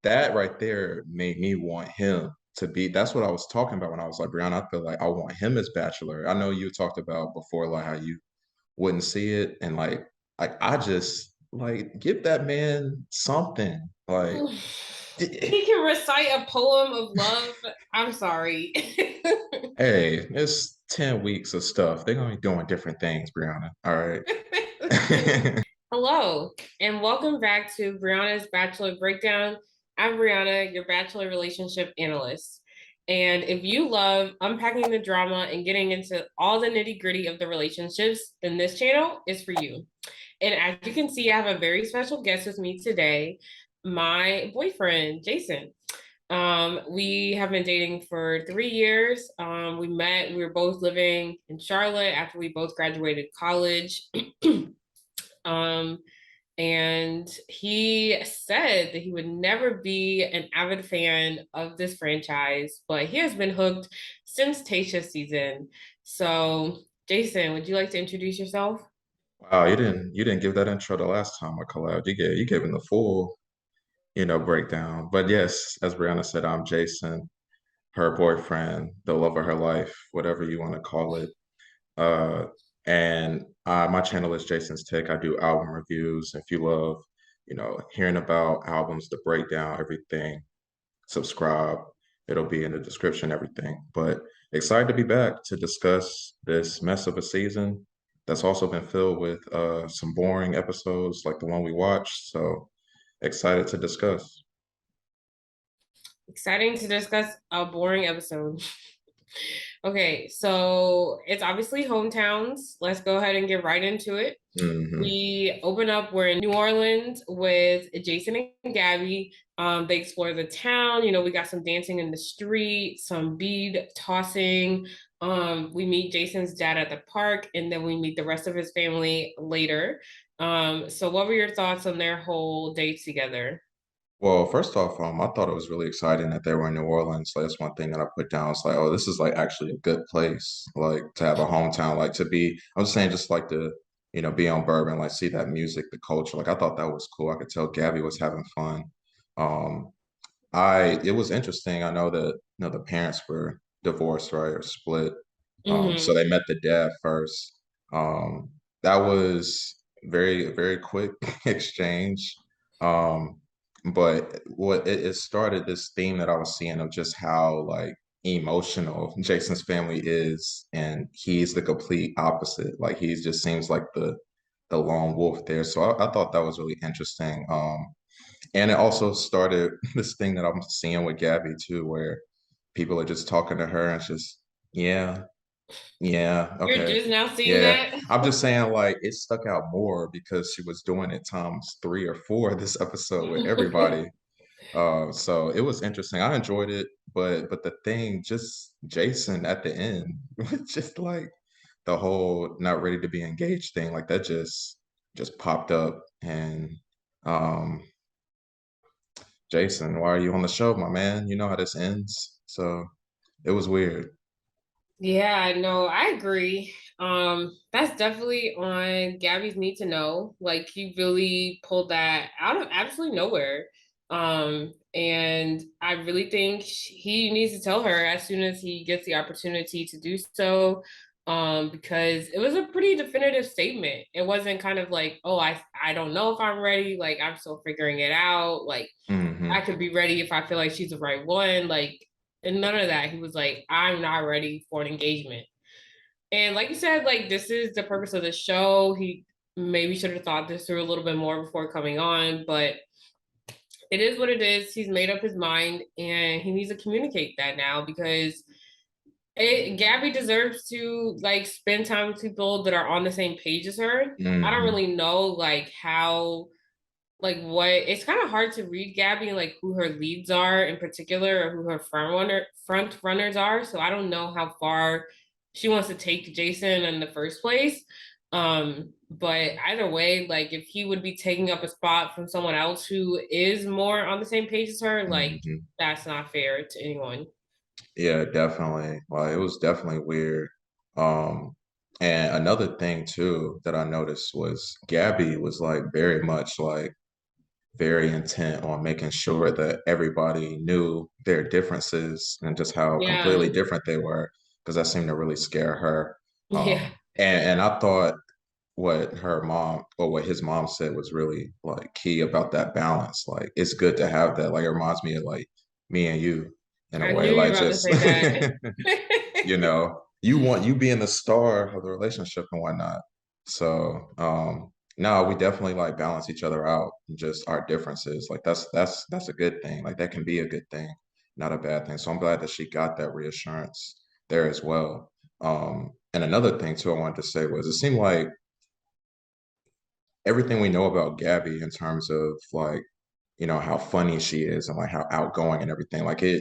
that right there made me want him to be. That's what I was talking about when I was like, Brianna, I feel like I want him as Bachelor. I know you talked about before, like how you wouldn't see it, and like I just like give that man something. Like, He can recite a poem of love. I'm sorry. hey, it's 10 weeks of stuff. They're gonna be doing different things, Brianna. All right. Hello, and welcome back to Brianna's Bachelor Breakdown. I'm Brianna, your Bachelor Relationship Analyst. And if you love unpacking the drama and getting into all the nitty gritty of the relationships, then this channel is for you. And as you can see, I have a very special guest with me today, my boyfriend, Jason. We have been dating for 3 years. We met, we were both living in Charlotte after we both graduated college. um, and he said that he would never be an avid fan of this franchise, but he has been hooked since Tayshia's season. So, Jason, would you like to introduce yourself? Wow, you didn't give that intro the last time I collabed. You gave him the full, breakdown. But yes, as Brianna said, I'm Jason, her boyfriend, the love of her life, whatever you want to call it. Uh, and my channel is Jason's Take. I do album reviews. If you love, hearing about albums, the breakdown, everything, subscribe. It'll be in the description, everything. But excited to be back to discuss this mess of a season that's also been filled with some boring episodes like the one we watched. So excited to discuss. Exciting to discuss a boring episode. Okay, so it's obviously hometowns. Let's go ahead and get right into it. Hmm. We open up, we're in New Orleans with Jason and Gabby. They explore the town. We got some dancing in the street, some bead tossing. We meet Jason's dad at the park, and then we meet the rest of his family later. So what were your thoughts on their whole date together? Well, first off, I thought it was really exciting that they were in New Orleans. Like, that's one thing that I put down. It's like, oh, this is like actually a good place, like to have a hometown, like to be. I'm just saying, just like to, be on Bourbon, like see that music, the culture. Like, I thought that was cool. I could tell Gabby was having fun. Um, it was interesting. I know that, the parents were divorced, right, or split. So Mm-hmm. they met the dad first. That was very, very quick exchange. Um, but what it started this theme that I was seeing of just how like emotional Jason's family is, and he's the complete opposite. Like he just seems like the lone wolf there. So I thought that was really interesting. And it also started this thing that I'm seeing with Gabby too, where people are just talking to her and it's just, yeah, yeah, You're okay. just now seeing Yeah. that? I'm just saying like it stuck out more because she was doing it times 3 or 4 this episode with everybody. So it was interesting. I enjoyed it, but the thing, just Jason at the end, just like the whole not ready to be engaged thing, like that just popped up. And um Jason, why are you on the show, my man? You know how this ends. So it was weird. Yeah, no, I agree. That's definitely on Gabby's need to know. Like he really pulled that out of absolutely nowhere. And I really think he needs to tell her as soon as he gets the opportunity to do so. Because it was a pretty definitive statement. It wasn't kind of like, oh, I don't know if I'm ready, like I'm still figuring it out. Like I Hmm. could be ready if I feel like she's the right one. Like, and none of that. He was like, I'm not ready for an engagement. And like you said, like this is the purpose of the show. He maybe should have thought this through a little bit more before coming on, but it is what it is. He's made up his mind and he needs to communicate that now because Gabby deserves to like spend time with people that are on the same page as her. I don't Hmm. really know like how like what it's kind of hard to read Gabby and like who her leads are in particular or who her front runners are. So I don't know how far she wants to take Jason in the first place. But either way, like if he would be taking up a spot from someone else who is more on the same page as her, like Hmm. that's not fair to anyone. Yeah, definitely. Well, it was definitely weird. Um, and another thing too that I noticed was Gabby was like very much like very intent on making sure that everybody knew their differences and just how completely Yeah. different they were, because that seemed to really scare her. Yeah. And I thought what her mom or what his mom said was really like key about that balance. Like it's good to have that. Like it reminds me of like me and you in a I way. knew you Like were about to just say that. you want you being the star of the relationship and whatnot. So no, we definitely like balance each other out and just our differences. Like that's a good thing. Like that can be a good thing, not a bad thing. So I'm glad that she got that reassurance there as well. And another thing too I wanted to say was it seemed like everything we know about Gabby in terms of like, how funny she is and like how outgoing and everything. Like I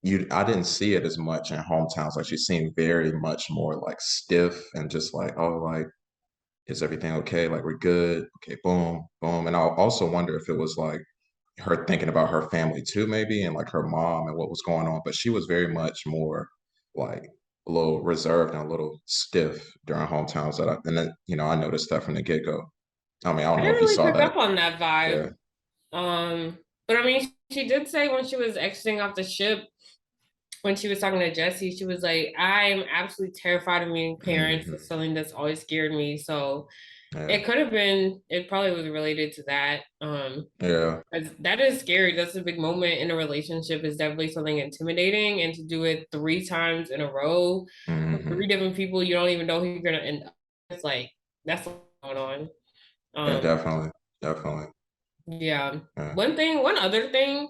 didn't see it as much in hometowns. Like she seemed very much more like stiff and just like, oh, like, is everything okay? Like we're good. Okay, boom, boom. And I also wonder if it was like her thinking about her family too, maybe, and like her mom and what was going on. But she was very much more like a little reserved and a little stiff during hometowns. And then, I noticed that from the get-go. I mean, I don't I know didn't if you really saw pick that. up on that vibe. Yeah. But I mean, she did say when she was exiting off the ship, when she was talking to Jesse, she was like, I'm absolutely terrified of meeting parents. Hmm. It's something that's always scared me. So Yeah. it could have been, it probably was related to that. Yeah. 'Cause that is scary. That's a big moment in a relationship. Is definitely something intimidating, and to do it 3 times in a row with Hmm. 3 different people you don't even know who you're gonna end up. It's like that's what's going on. Yeah, Um, definitely. Definitely. yeah. Yeah. One other thing.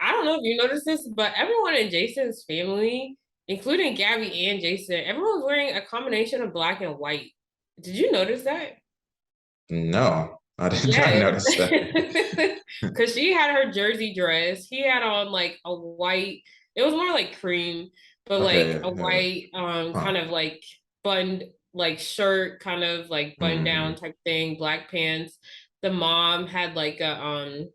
I don't know if you noticed this, but everyone in Jason's family, including Gabby and Jason, everyone's wearing a combination of black and white. Did you notice that? No, I did not Yes, notice that. because she had her jersey dress. He had on like a white. It was more like cream, but Okay, like yeah, a yeah. white, kind Huh. of like buttoned like shirt, kind of like button down Hmm. type thing. Black pants. The mom had like a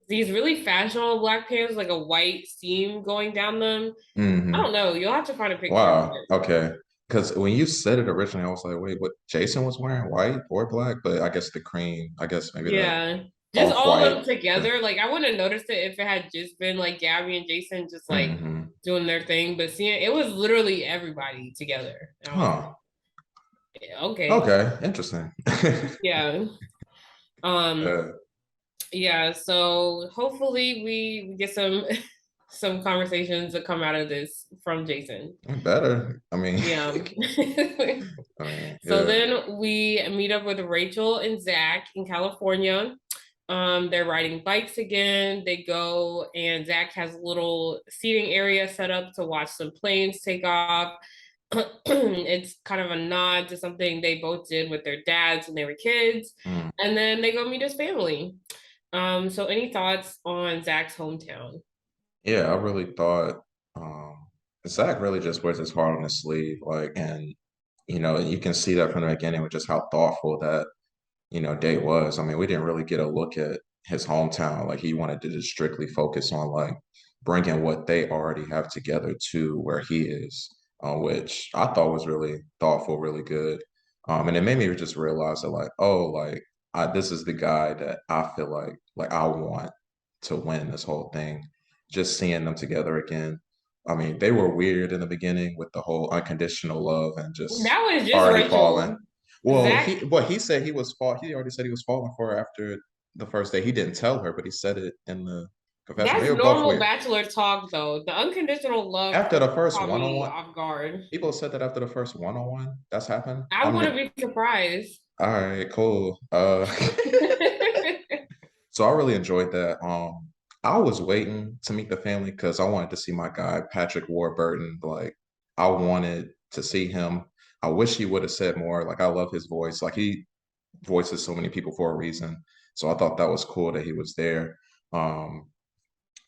these really fashionable black pants, like a white seam going down them. I Hmm. don't know. You'll have to find a picture of Wow. it. Okay. Because when you said it originally, I was like, wait, what? Jason was wearing white or black? But I guess the cream, I guess maybe the Yeah. Just off all of white. them together. Like I wouldn't have noticed it if it had just been like Gabby and Jason just like Hmm. doing their thing. But seeing it was literally everybody together. And I was Huh. like, yeah, okay. Okay. Interesting. Yeah. Um, uh, yeah, so hopefully we get some some conversations that come out of this from Jason. better. I mean, Yeah. I mean, So yeah. then we meet up with Rachel and Zach in California. They're riding bikes again. They go and Zach has a little seating area set up to watch some planes take off. It's kind of a nod to something they both did with their dads when they were kids. Mm. And then they go meet his family. So any thoughts on Zach's hometown? Yeah, I really thought Zach really just wears his heart on his sleeve, like, and you can see that from the beginning with just how thoughtful that date was. I mean, we didn't really get a look at his hometown. Like, he wanted to just strictly focus on like bringing what they already have together to where he is, which I thought was really thoughtful, really good. And it made me just realize that, like, oh, like this is the guy that I feel like I want to win this whole thing. Just seeing them together again. I mean, they were weird in the beginning with the whole unconditional love and just That was just already falling. Rachel. Well, Zach, he said he already said he was falling for her after the first day. He didn't tell her, but he said it in the confession. They that's were both normal weird. Bachelor talk though. The unconditional love After the part first caught me one-on-one, off guard. people said that after the first one-on-one, that's happened. I wouldn't be surprised. All right, cool. So I really enjoyed that. I was waiting to meet the family because I wanted to see my guy Patrick Warburton. Like, I wanted to see him. I wish he would have said more. Like, I love his voice. Like, he voices so many people for a reason. So I thought that was cool that he was there. Um,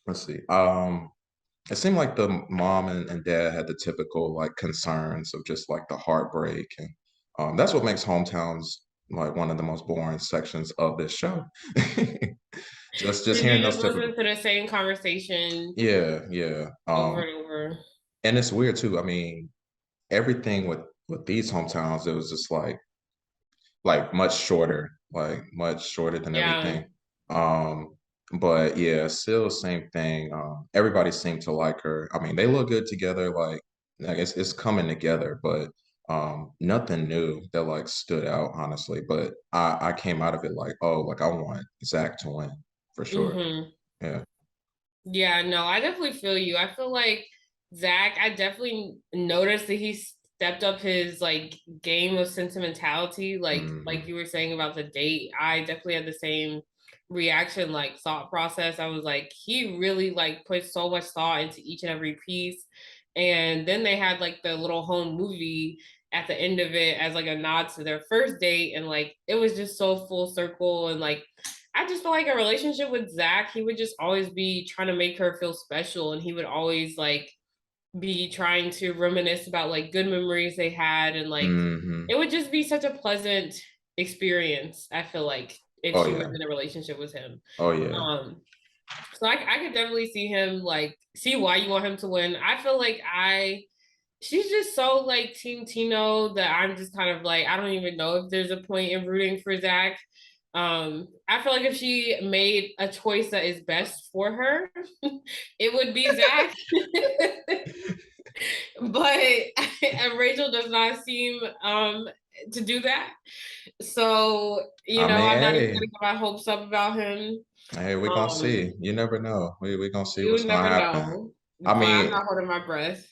let's see. It seemed like the mom and dad had the typical like concerns of just like the heartbreak, and that's what makes hometowns like one of the most boring sections of this show. Just Did hearing you those just typical. listen to the same conversation Yeah, yeah. over and over? And it's weird too. I mean, everything with these hometowns, it was just like much shorter than Yeah. everything. But yeah, still same thing. Everybody seemed to like her. I mean, they look good together. Like it's coming together, but nothing new that like stood out, honestly. But I came out of it like, oh, like I want Zach to win for sure. Hmm. Yeah. Yeah, no, I definitely feel you. I feel like Zach, I definitely noticed that he stepped up his like game of sentimentality, like Hmm. you were saying about the date. I definitely had the same reaction, like thought process. I was like, he really like put so much thought into each and every piece. And then they had like the little home movie at the end of it as like a nod to their first date, and like it was just so full circle. And like I just feel like a relationship with Zach, he would just always be trying to make her feel special, and he would always like be trying to reminisce about like good memories they had, and like Hmm. it would just be such a pleasant experience. I feel like if Oh she was yeah. in a relationship with him. Oh yeah. So I could definitely see him like see why you want him to win. I feel like she's just so like Team Tino that I'm just kind of like I don't even know if there's a point in rooting for Zach. I feel like if she made a choice that is best for her, it would be Zach. But and Rachel does not seem to do that. So, I mean, I'm not even hey, gonna get my hopes up about him. hey, we gonna Um, see. You never know. We gonna see you what's gonna never happen. know. I But I'm mean, not holding my breath.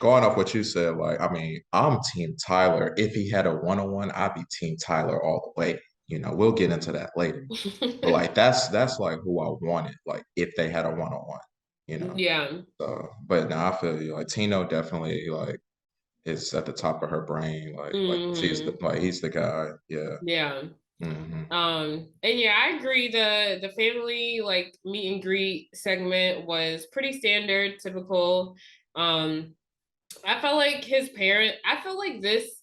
going off what you said, like, I mean, I'm Team Tyler. If he had a one-on-one, I'd be Team Tyler all the way. We'll get into that later. But like that's like who I wanted, like if they had a one-on-one, you know. Yeah. So, but now I feel you. Like Tino definitely like is at the top of her brain. Like Hmm. he's the guy. Yeah. Yeah. Hmm. And yeah, I agree. The family like meet and greet segment was pretty standard, typical. Um, I felt like I felt like this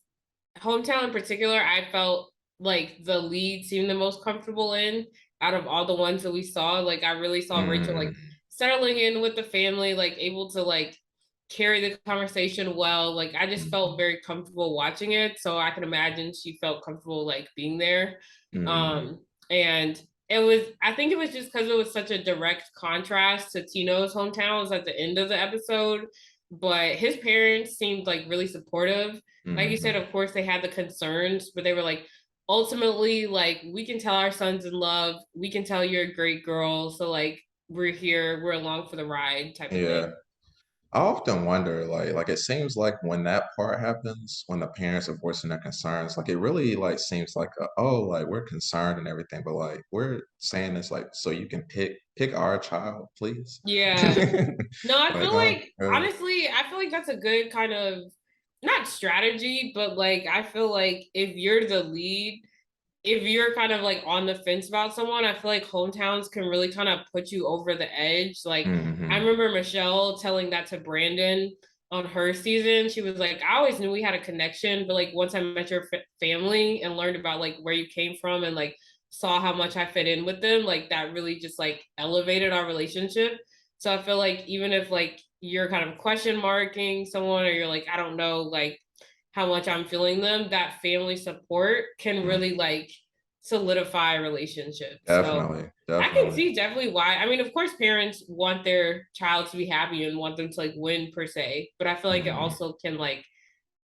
hometown in particular, I felt like the lead seemed the most comfortable in out of all the ones that we saw. Like I really saw Rachel like Mm, settling in with the family, like able to like carry the conversation well. Like I just felt mm, very comfortable watching it. So I can imagine she felt comfortable like being there. mm, And it was I think it was just because it was such a direct contrast to Tino's hometown. It was at the end of the episode. But his parents seemed like really supportive. Like you said, mm. of course they had the concerns, but they were like, ultimately, like we can tell our son's in love. We can tell you're a great girl. So like we're here, we're along for the ride type of thing. Yeah. I often wonder, like it seems like when that part happens, when the parents are voicing their concerns, like it really like seems like oh, like we're concerned and everything, but like we're saying this like so you can pick our child, please. Yeah. No, I Like, feel oh, like honestly, I feel like that's a good kind of not strategy, but like I feel like if you're the lead, if you're kind of like on the fence about someone, I feel like hometowns can really kind of put you over the edge. Like I hmm. remember Michelle telling that to Brandon on her season. She was like, I always knew we had a connection, but like once I met your family and learned about like where you came from and like saw how much I fit in with them, like that really just like elevated our relationship. So I feel like even if like you're kind of question marking someone or you're like, I don't know, like how much I'm feeling them, that family support can really Hmm. like solidify a relationship. So Definitely, I can definitely. see definitely why. I mean, of course, parents want their child to be happy and want them to like win per se, but I feel like it Hmm. also can like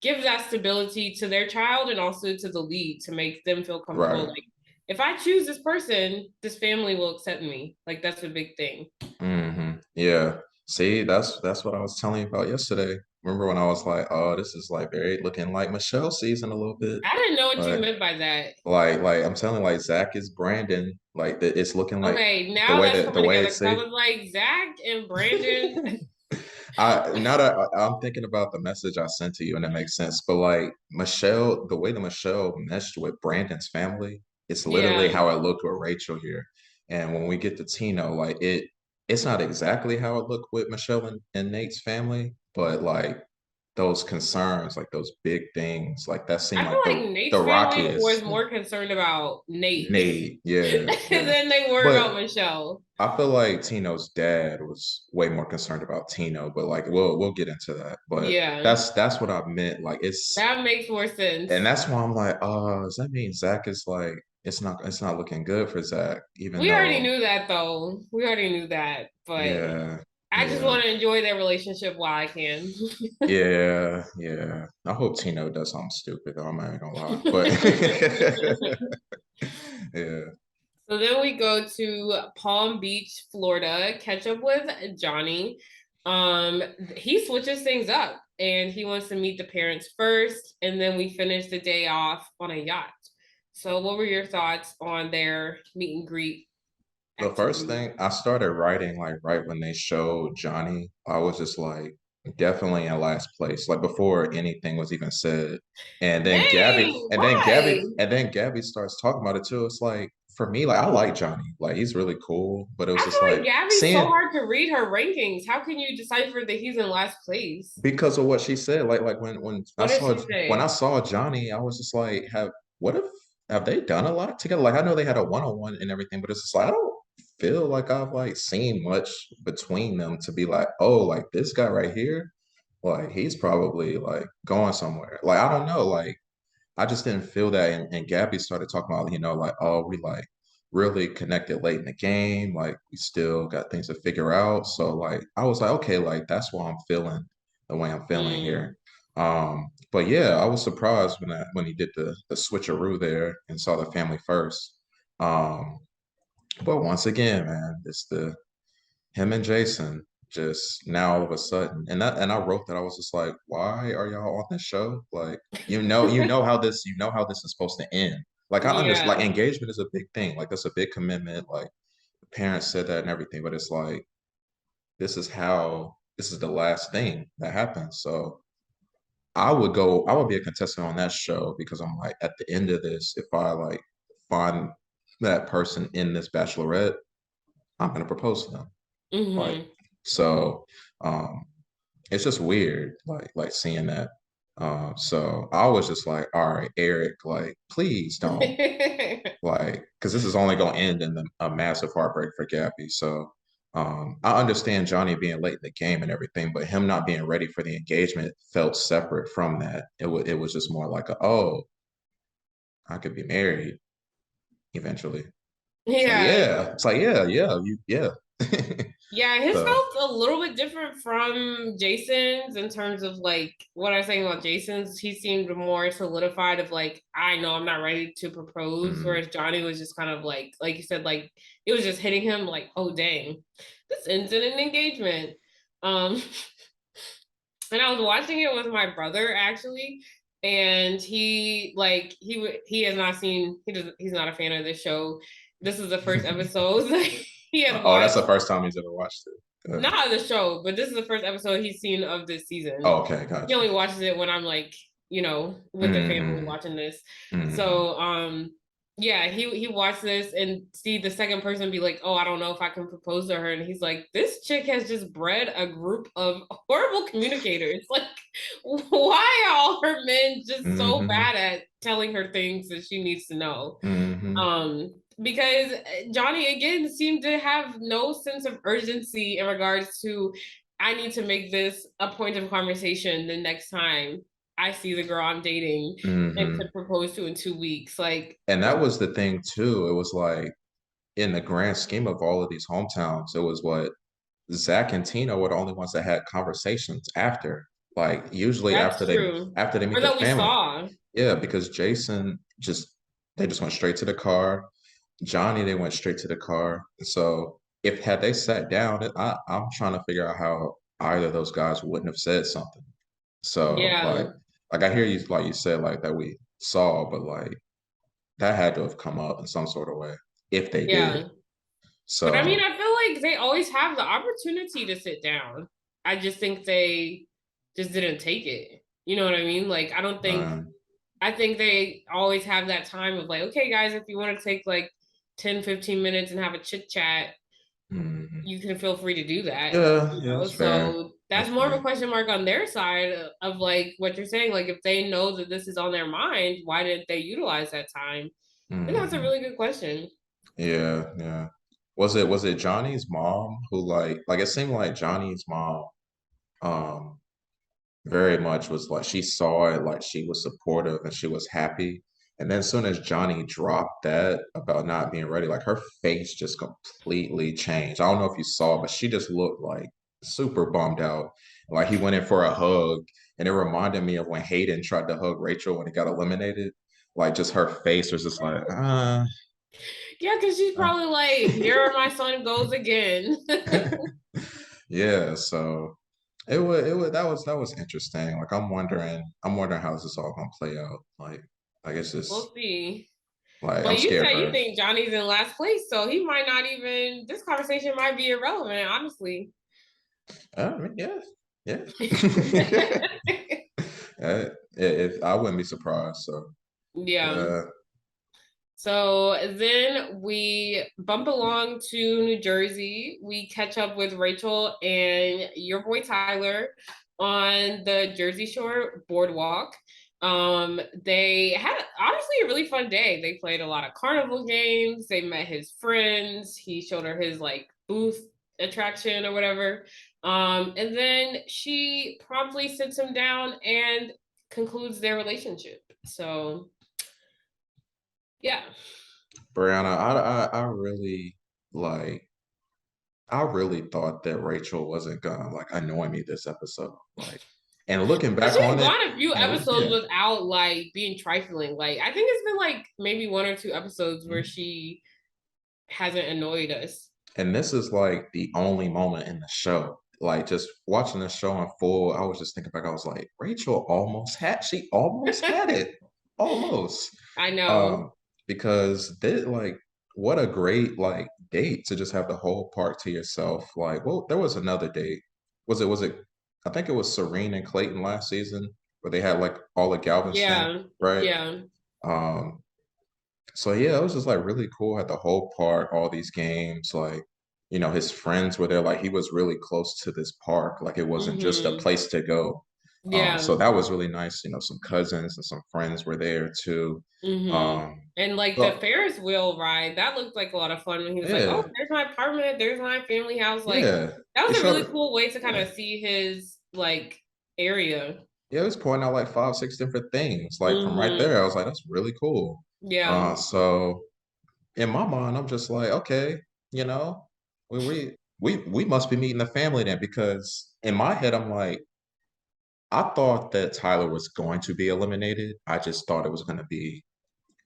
give that stability to their child and also to the lead to make them feel comfortable. Right. Like, if I choose this person, this family will accept me. Like, that's a big thing. Hmm. Yeah. See, that's what I was telling you about yesterday. Remember when I was like, oh, this is like very looking like Michelle season a little bit. I didn't know what you Like, meent by that. like I'm telling you, like Zach is Brandon. Like it's looking like Okay, the now way that's that the coming way together it's because I safe. was like, Zach and Brandon. I now that I'm thinking about the message I sent to you, and it makes sense. But like Michelle, the way that Michelle meshed with Brandon's family, it's literally Yeah. how it looked with Rachel here. And when we get to Tino, like it's not exactly how it looked with Michelle and Nate's family, but like those concerns, like those big things, like that seemed I feel like like the Nate's family was rockiest. more concerned about Nate Nate, yeah, yeah. than they were about But Michelle. I feel like Tino's dad was way more concerned about Tino, but like we'll get into that. But Yeah, that's what I meant. Like it's that makes more sense. and that's why I'm like, does that mean Zach is like it's not looking good for Zach, even We already though knew that though. We already knew that, but yeah, I just yeah. want to enjoy their relationship while I can. Yeah, yeah. I hope Tino does something stupid though. I'm not even gonna lie. But yeah. So then we go to Palm Beach, Florida, catch up with Johnny. He switches things up and he wants to meet the parents first, and then we finish the day off on a yacht. So, what were your thoughts on their meet and greet The first activity? thing I started writing, like right when they showed Johnny, I was just like definitely in last place, like before anything was even said. And then Gabby, Dang, and then Gabby, why? and then Gabby starts talking about it too. It's like for me, like I like Johnny, like he's really cool, but it was I just feel like like Gabby's so seeing hard to read her rankings. How can you decipher that he's in last place? because of what she said. Like when I What did saw she when I say? saw Johnny, I was just like, what if have they done a lot together? Like I know they had a one-on-one and everything, but it's just like I don't feel like I've like seen much between them to be like, oh, like this guy right here, like he's probably like going somewhere. Like I don't know, like I just didn't feel that. And Gabby started talking about, like, oh, we like really connected late in the game. Like we still got things to figure out. So like I was like, okay, like that's why I'm feeling the way I'm feeling Mm. here. But yeah, I was surprised when he did the switcheroo there and saw the family first. Um, but once again, man, it's the him and Jason just now all of a sudden, and I wrote that I was just like, why are y'all on this show? Like, you know how this is supposed to end. Like I understand, like Yeah. engagement is a big thing. Like that's a big commitment. Like the parents said that and everything, but it's like this is the last thing that happens. So I would be a contestant on that show because I'm like at the end of this, if I like find that person in this Bachelorette, I'm gonna propose to them. Like Hmm. so um it's just weird like seeing that. So I was just like, all right, Erich, like please don't like because this is only gonna end in a massive heartbreak for Gabby. So I understand Johnny being late in the game and everything, but him not being ready for the engagement felt separate from that. It was just more like oh, I could be married eventually. Yeah. It's like yeah, yeah. Yeah, his So felt a little bit different from Jason's in terms of like what I was saying about Jason's. He seemed more solidified of like, I know I'm not ready to propose, mm, whereas Johnny was just kind of like you said, like it was just hitting him like, oh dang, this ends in an engagement. Um, and I was watching it with my brother actually, and he has not seen he's not a fan of this show. This is the first episode he had oh, that's watched. the first time he's ever watched it. Not the show, but this is the first episode he's seen of this season. Oh, okay, He gotcha. only watches it when I'm like, with the family Hmm. watching this. Hmm. So, yeah, he watched this and see the second person be like, "Oh, I don't know if I can propose to her," and he's like, "This chick has just bred a group of horrible communicators. Like, why are all her men just so Hmm. bad at telling her things that she needs to know?" Hmm. Because Johnny again seemed to have no sense of urgency in regards to I need to make this a point of conversation the next time I see the girl I'm dating and to Hmm. propose to in 2 weeks. Like, And that was the thing too. It was like in the grand scheme of all of these hometowns, it was what Zach and Tina were the only ones that had conversations after. Like usually that's true. after they Or meet the that we family. saw. Yeah, because Jason they just went straight to the car. Johnny, they went straight to the car. So if had they sat down, I'm trying to figure out how either of those guys wouldn't have said something. So Yeah. like I hear you like you said like that we saw, but like that had to have come up in some sort of way if they did. Yeah. But I mean, So I feel like they always have the opportunity to sit down. I just think they just didn't take it. You know what I mean? Like, um, I think they always have that time of like, okay, guys, if you want to take like 10, 15 minutes and have a chit chat, mhm. you can feel free to do that. Yeah, yeah, that's fair. So that's That's more of a fair. question mark on their side of like what you're saying. Like, if they know that this is on their mind, why didn't they utilize that time? And that's a Hmm. really good question. Yeah, yeah. Was it Johnny's mom who like it seemed like Johnny's mom um very much was like she saw it like she was supportive and she was happy. And then as soon as Johnny dropped that about not being ready, like her face just completely changed. I don't know if you saw, but she just looked like super bummed out. Like he went in for a hug, and it reminded me of when Hayden tried to hug Rachel when he got eliminated. Like just her face was just like, Yeah, because she's uh. probably like, here my son goes again. Yeah, so it was that was interesting. Like I'm wondering how this is all gonna play out. Like it's We'll just see. like I'm But you scared said for you her. think Johnny's in last place, so he might not even, this conversation might be irrelevant, honestly. I mean, yeah, yeah. If I wouldn't be surprised. So Yeah. uh, So then we bump along to New Jersey. We catch up with Rachel and your boy Tyler on the Jersey Shore boardwalk. They had honestly a really fun day. They played a lot of carnival games. They met his friends. He showed her his like booth attraction or whatever. And then she promptly sits him down and concludes their relationship. So yeah. Brianna, like I really thought that Rachel wasn't gonna like annoy me this episode. Like, and looking But back she's on it, gone a few and episodes yeah. without like being trifling. Like I think it's been like maybe one or two episodes where Mhm. she hasn't annoyed us. And this is like the only moment in the show. Like just watching the show in full, I was just thinking back. I was like, she almost had it, almost. I know. Um, because they like what a great like date to just have the whole park to yourself. Like, well, there was another date. Was it? I think it was Serene and Clayton last season where they had like all of Galveston, Yeah. right? Yeah. Um, so yeah, it was just like really cool. Had the whole park, all these games, like his friends were there. Like he was really close to this park. Like it wasn't just a Mm-hmm. place to go. So Yeah. that was really nice. Some cousins and some friends were there too. Mm-hmm. Um, And like the so Ferris wheel ride, that looked like a lot of fun when he was like, "Oh, yeah, there's my apartment, there's my family house." Like yeah, that he was a showed really it. cool way to kind Yeah, of see his like area. yeah, he was pointing out like 5, 6 different things. Like from right Mm-hmm. there, I was like, that's really cool. Yeah. So in my mind, I'm just like, okay, you know, we must be meeting the family then because in my head, I'm like, I thought that Tyler was going to be eliminated. I just thought it was going to be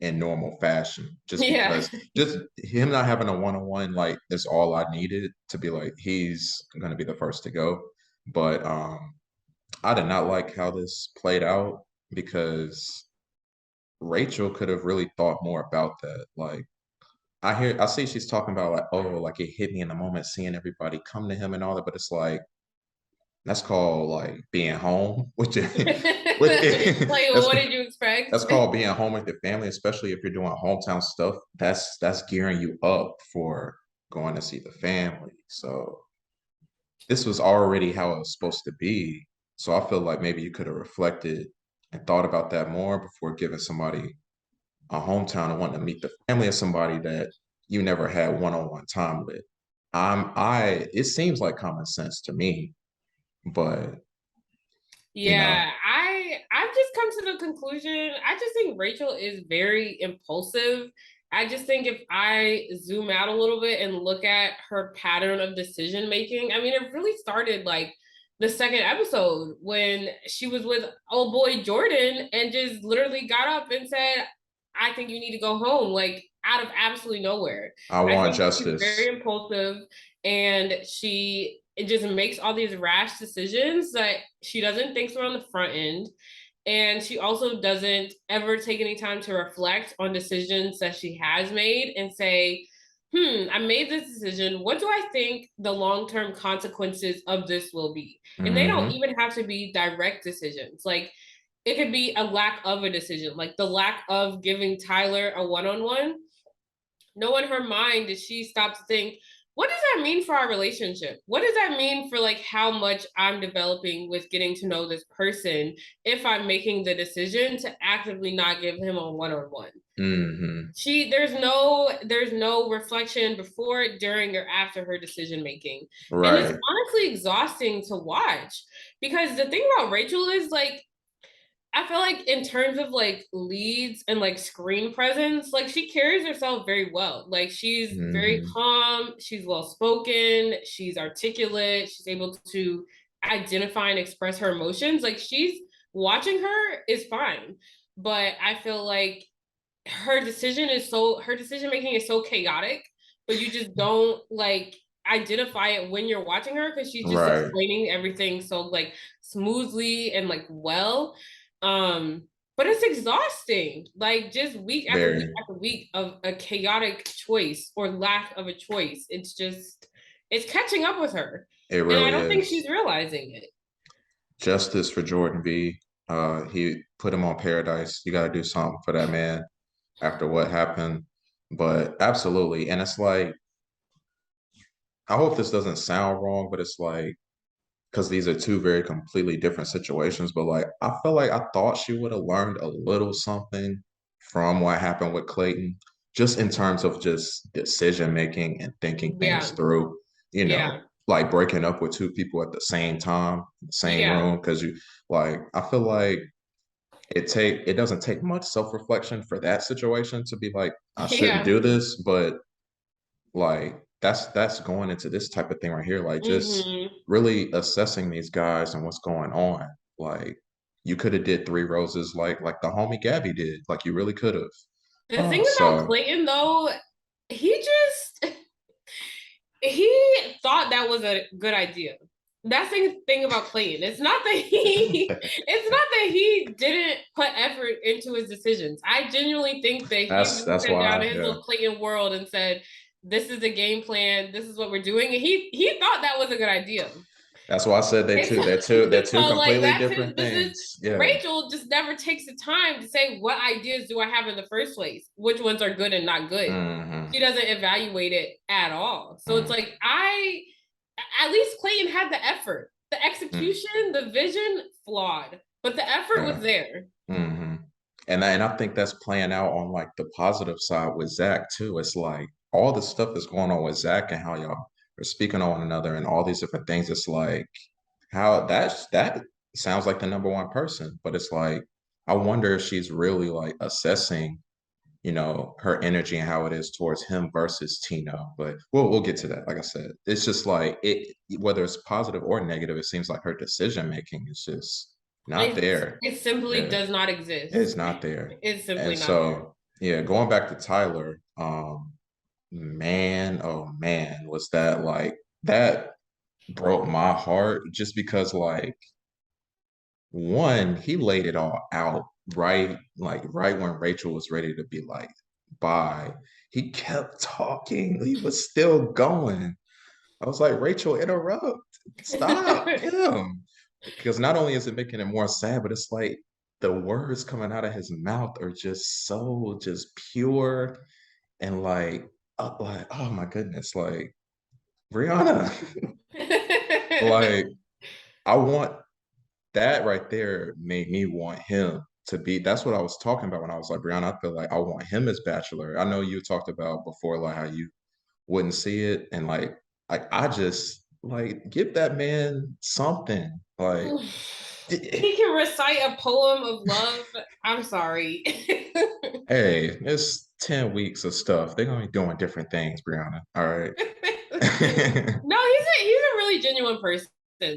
in normal fashion, just Yeah. because just him not having a one-on-one, like is all I needed to be like he's going to be the first to go. But I did not like how this played out because Rachel could have really thought more about that. Like I see she's talking about like, oh, like it hit me in the moment seeing everybody come to him and all that, but it's like that's called like being home, which which Like, that's what did you expect? that's called being home with your family, especially if you're doing hometown stuff. That's gearing you up for going to see the family. So this was already how it was supposed to be. So I feel like maybe you could have reflected and thought about that more before giving somebody a hometown and wanting to meet the family of somebody that you never had one-on-one time with. It seems like common sense to me, but you know, Yeah, I've just come to the conclusion. I just think Rachel is very impulsive. I just think if I zoom out a little bit and look at her pattern of decision making, I mean, it really started like the second episode when she was with old boy Jordan and just literally got up and said, I think you need to go home, like out of absolutely nowhere. I I want think that she's very justice. impulsive and she it just makes all these rash decisions that she doesn't think through on the front end. And she also doesn't ever take any time to reflect on decisions that she has made and say, I made this decision. What do I think the long term consequences of this will be? And they don't Hmm. even have to be direct decisions. Like it could be a lack of a decision, like the lack of giving Tyler a one on one. No, in her mind did she stop to think, what does that mean for our relationship? What does that mean for like how much I'm developing with getting to know this person if I'm making the decision to actively not give him a one-on-one? Hmm. There's no reflection before, during, or after her decision making. And it's Right. honestly exhausting to watch because the thing about Rachel is like I feel like in terms of like leads and like screen presence, like she carries herself very well. Like she's very Hmm. calm, she's well spoken, she's articulate, she's able to identify and express her emotions. Like she's watching her is fine. But I feel like her decision making is so chaotic, but you just don't like identify it when you're watching her because she's just Right. explaining everything so like smoothly and like well. But it's exhausting, like just week after week Very. after week of a chaotic choice or lack of a choice. It's catching up with her, It and I really don't think is. she's realizing it. Justice for Jordan B. He put him on Paradise. You got to do something for that man after what happened. But absolutely. And it's like, I hope this doesn't sound wrong, but it's like, because these are two very completely different situations. But like, I feel like I thought she would have learned a little something from what happened with Clayton, just in terms of just decision making and thinking things Yeah, through, yeah, like breaking up with two people at the same time, in the same yeah, room. Because you like, I feel like it doesn't take much self-reflection for that situation to be like, I shouldn't yeah. do this, but like that's going into this type of thing right here, like just Hmm. really assessing these guys and what's going on. Like you could have did three roses like the homie Gabby did. Like you really could have. The thing about So Clayton, though, he just he thought that was a good idea. That's the thing about Clayton. It's not that he it's not that he didn't put effort into his decisions. I genuinely think that he that's really that's sat down why, in his yeah. little Clayton world and said, "This is the game plan. This is what we're doing." And he thought that was a good idea. That's why I said they And two. so, They're two so like completely that's his different business. things. Yeah. Rachel just never takes the time to say what ideas do I have in the first place, which ones are good and not good. Hmm. She doesn't evaluate it at all. So it's Hmm. like I at least Clayton had the effort. The Hmm. execution, the vision, flawed, but the effort Yeah. was there. Hmm. And I think that's playing out on like the positive side with Zach too. It's like all the stuff that's going on with Zach and how y'all are speaking on one another and all these different things. It's like how that sounds like the number one person, but it's like I wonder if she's really like assessing, her energy and how it is towards him versus Tino. But we'll get to that. Like I said, it's just like whether it's positive or negative, it seems like her decision making is just not there. It simply Yeah. does not It's exist. not there. It's simply And not there. so, yeah, going back to Tyler, man, oh man, was that like that broke my heart just because like one, he laid it all out right when Rachel was ready to be like, bye. He kept talking. He was still going. I was like, Rachel, interrupt. Stop him. Because not only is it making it more sad, but it's like the words coming out of his mouth are just so just pure and like, oh my goodness, like Brianna, like I want that right there made me want him to be. That's what I was talking about when I was like, Brianna, I feel like I want him as Bachelor. I know you talked about before, like how you wouldn't see it, and like I just like give that man something. Like, He can recite a poem of love. I'm sorry. hey, it's 10 weeks of stuff. They're gonna be doing different things, Brianna. All right. No, he's a really genuine person.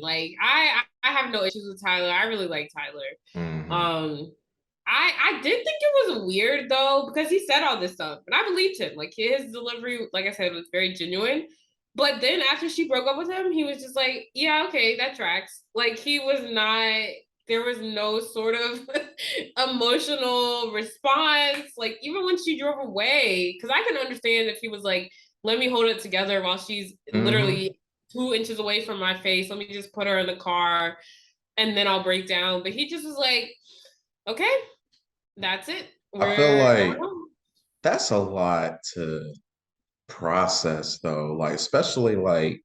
Like I have no issues with Tyler. I really like Tyler. Hmm. Um I did think it was weird though because he said all this stuff, and I believed him. Like his delivery, like I said, was very genuine. But then after she broke up with him, he was just like, "Yeah, okay, that tracks." Like he was not. There was no sort of emotional response. Like even when she drove away, because I can understand if he was like, "Let me hold it together while she's Hmm. literally 2 inches away from my face. Let me just put her in the car, and then I'll break down." But he just was like, "Okay, that's it. I feel We're going like home." that's a lot to process though, like especially like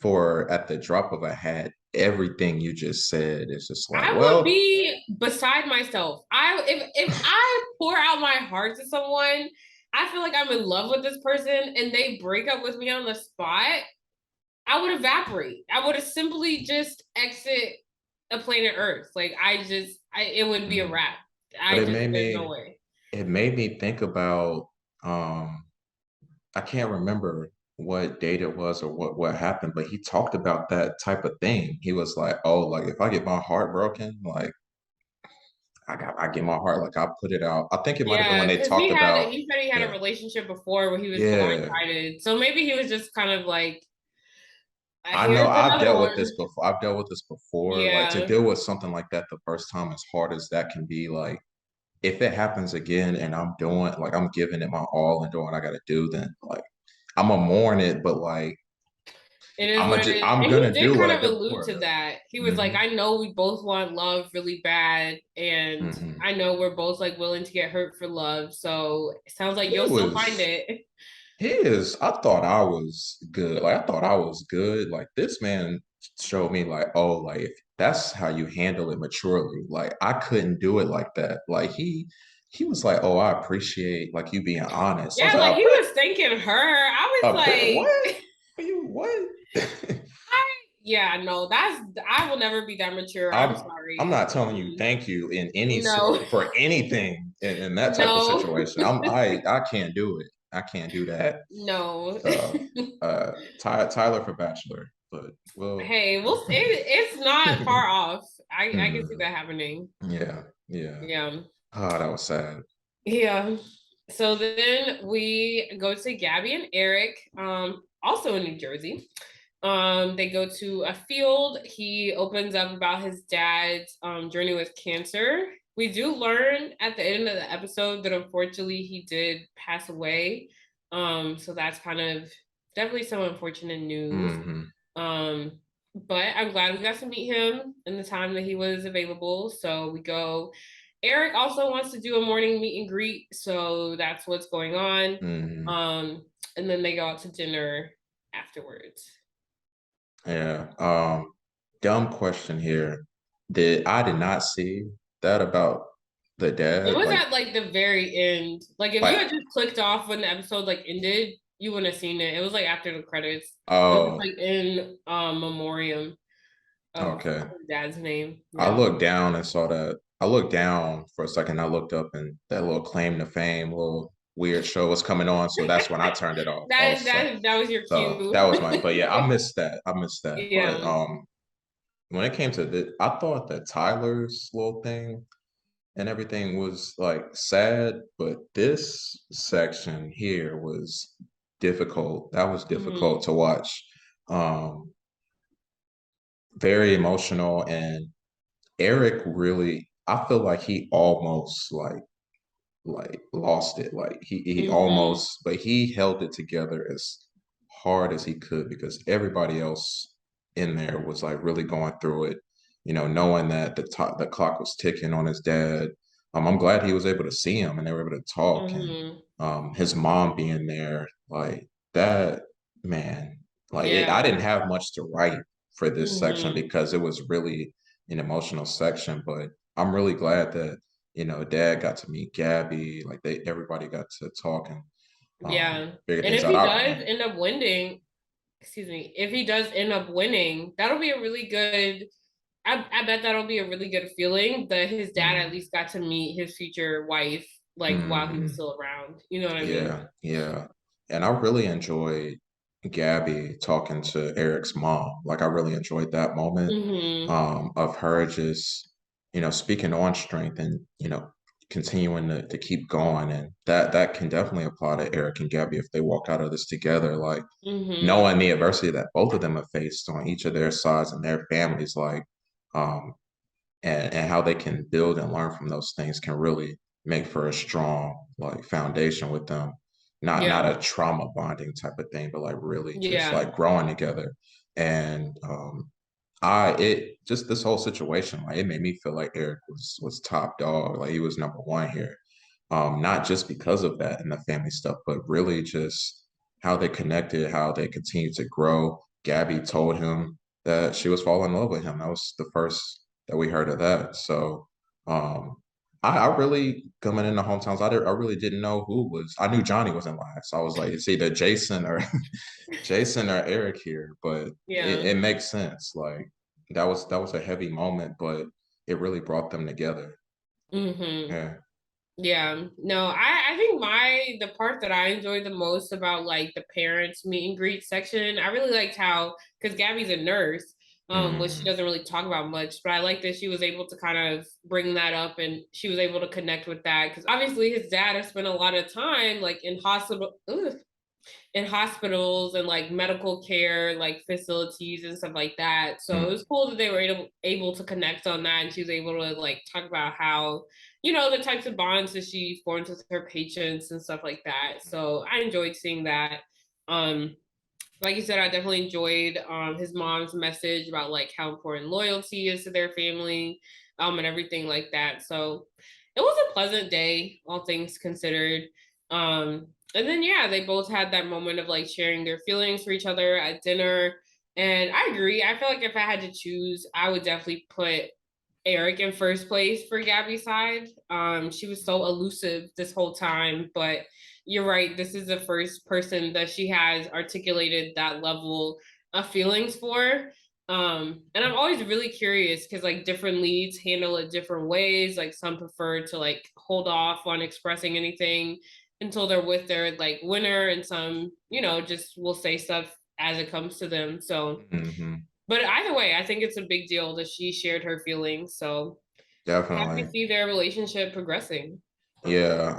for at the drop of a hat, everything you just said is just like, I would well, be beside myself. I if I pour out my heart to someone, I feel like I'm in love with this person and they break up with me on the spot, I would evaporate. I would have simply just exit a planet Earth. Like it would be a Mhm. wrap. But There's no way. it made me think about I can't remember what date it was or what happened, but he talked about that type of thing. He was like, "Oh, like if I get my heart broken, like I get my heart, like I put it out." I think it might have been when Yeah, they because talked about, he said he had a yeah, relationship before where he was yeah. blindsided. So maybe he was just kind of like, I know here's another one. I've dealt with this before. Like to Yeah. deal with something like that the first time, as hard as that can be, like if it happens again and I'm doing like I'm giving it my all and doing what I gotta do, then like I'm gonna mourn it, but like It is what it is. I'm And he gonna did do what kind I of did allude before to that. He though. was like, I know we both want love really bad. And Hmm. I know we're both like willing to get hurt for love. So it sounds like He you'll still find was it. I thought I was good. Like I thought I was good. Like this man showed me like, oh, like if that's how you handle it maturely. Like I couldn't do it like that. Like he was like, oh, I appreciate like you being honest. I was Yeah, like like, he was thanking her. I was a bet like, what? Are you what? I, yeah, no, I will never be that mature. I'm I'm sorry. not telling you thank you in any No, sort for anything in that type of no, situation. I can't do it. I can't do that. no. So Tyler for Bachelor, but well, Hey, it's not far off. I can see hmm, that happening. yeah, yeah. Yeah. Oh, that was sad. Yeah. So then we go to Gabby and Erich, also in New Jersey. They go to a field. He opens up about his dad's journey with cancer. We do learn at the end of the episode that unfortunately he did pass away. So that's kind of definitely some unfortunate news. Hmm. Um, but I'm glad we got to meet him in the time that he was available. So we go. Erich also wants to do a morning meet and greet, so that's what's going on. Hmm. And then they go out to dinner afterwards. Yeah. Dumb question here. I did not see that about the It dad. was at like the very end. Like if you Like, had just clicked off when the episode like ended, you wouldn't have seen it. It was like after the credits. It was oh, like in memoriam of okay. his dad's name. I Yeah. looked down and saw that. I looked down for a second. I looked up and that little claim to fame, little weird show was coming on. So that's when I turned it off. I was so, That was your so cue. that was my. But yeah, I missed that. I missed that. But Yeah. when it came to I thought that Tyler's little thing and everything was like sad, but this section here was difficult. That was difficult Hmm. to watch. Um, very emotional and Erich really, I feel like he almost like lost it. Like he Hmm. almost, but he held it together as hard as he could because everybody else in there was like really going through it. You know, knowing that the clock was ticking on his dad. I'm glad he was able to see him and they were able to talk and Hmm. his mom being there like that man. Like I Yeah. didn't have much to write for this section Hmm. because it was really an emotional section, but I'm really glad that dad got to meet Gabby, like everybody got to talk and Yeah. figure And things if out. he does end up winning, if he does end up winning, that'll be a really good. I bet that'll be a really good feeling that his dad at Mm, least got to meet his future wife like while he was mhm. still around. You know what I mean? Yeah, yeah. And I really enjoyed Gabby talking to Eric's mom. Like I really enjoyed that moment Hmm. of her just, speaking on strength and, continuing to keep going. And that can definitely apply to Eric and Gabby if they walk out of this together. Like Hmm. knowing the adversity that both of them have faced on each of their sides and their families, like um, and how they can build and learn from those things can really make for a strong like foundation with them. Not Yeah. a trauma bonding type of thing, but like really just Yeah. like growing together. And I it just this whole situation, like it made me feel like Erich was top dog, like he was number one here. Not just because of that and the family stuff, but really just how they connected, how they continued to grow. Gabby told him that she was falling in love with him. That was the first that we heard of that. So um, I really coming into hometowns, I really didn't know who was. I knew Johnny was in last. So I was like, it's either Jason or Jason or Erich here, but Yeah. it makes sense. Like that was a heavy moment, but it really brought them together. Mm-hmm. Yeah. Yeah, no, I think the part that I enjoyed the most about like the parents meet and greet section, I really liked how, because Gabby's a nurse, which she Hmm. doesn't really talk about much, but I like that she was able to kind of bring that up and she was able to connect with that because obviously his dad has spent a lot of time like in hospitals and like medical care like facilities and stuff like that. So it was cool that they were able to connect on that, and she was able to like talk about how, the types of bonds that she forms with her patients and stuff like that. So I enjoyed seeing that. Um like you said, I definitely enjoyed his mom's message about like how important loyalty is to their family, and everything like that. So it was a pleasant day, all things considered. And then yeah, they both had that moment of like sharing their feelings for each other at dinner. And I agree. I feel like if I had to choose, I would definitely put Erich in first place for Gabby's side. She was so elusive this whole time, but you're right. This is the first person that she has articulated that level of feelings for. And I'm always really curious because like different leads handle it different ways. Like some prefer to like hold off on expressing anything until they're with their like winner, and some, just will say stuff as it comes to them. So Hmm. but either way, I think it's a big deal that she shared her feelings. So happy to Definitely. see their relationship progressing. Yeah,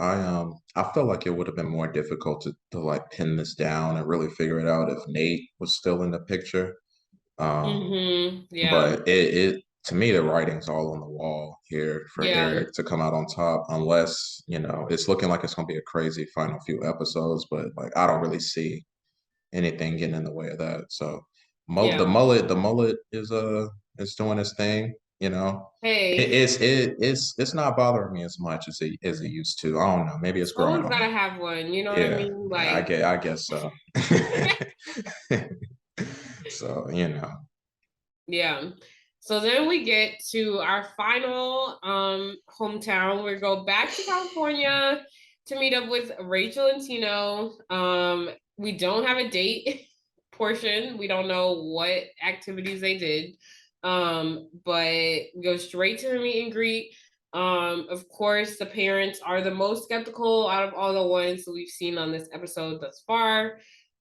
I felt like it would have been more difficult to like pin this down and really figure it out if Nate was still in the picture. Um, Yeah. but it to me the writing's all on the wall here for Yeah. Erich to come out on top, unless, it's looking like it's gonna be a crazy final few episodes, but like I don't really see anything getting in the way of that. So Yeah. the mullet is doing its thing, you know. It, Hey, it's not bothering me as much as it used to. I don't know. Maybe it's growing someone's on gotta me. have one. You know what I Yeah, mean? I Like, get I guess so. So, yeah. So then we get to our final hometown. We go back to California to meet up with Rachel and Tino. We don't have a date portion. We don't know what activities they did. But we go straight to the meet and greet. Of course, the parents are the most skeptical out of all the ones that we've seen on this episode thus far.